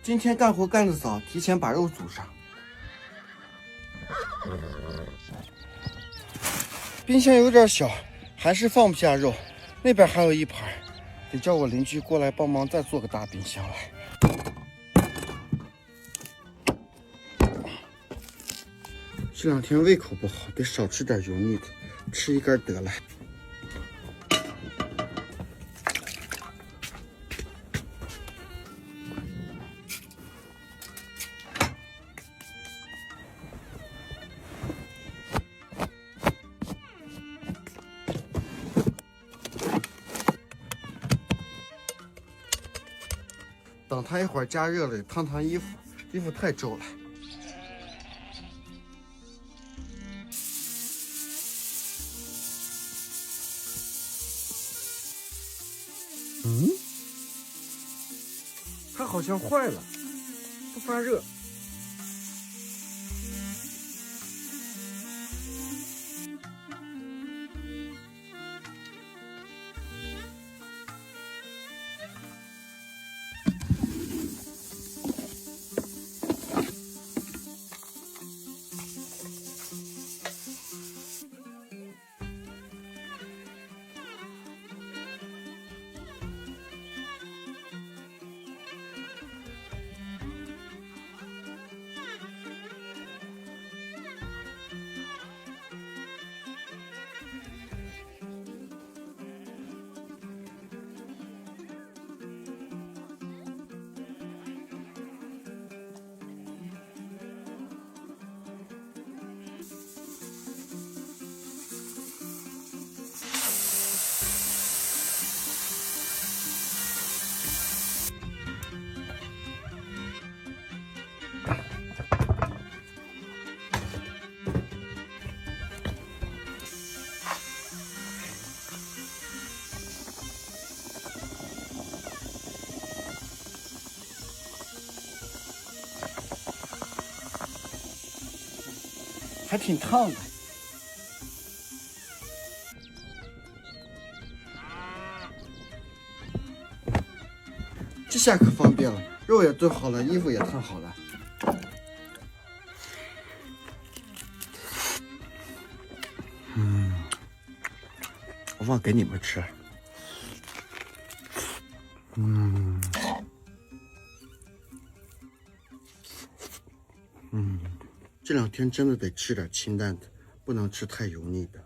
今天干活干得早，提前把肉煮上。冰箱有点小，还是放不下肉。那边还有一盘，得叫我邻居过来帮忙，再做个大冰箱来。这两天胃口不好，得少吃点油腻的，吃一根得了。等它一会儿加热了，烫烫衣服，衣服太皱了。它好像坏了，不发热。还挺烫的。这下可方便了，肉也炖好了，衣服也烫好了。我忘给你们吃。这两天真的得吃点清淡的，不能吃太油腻的。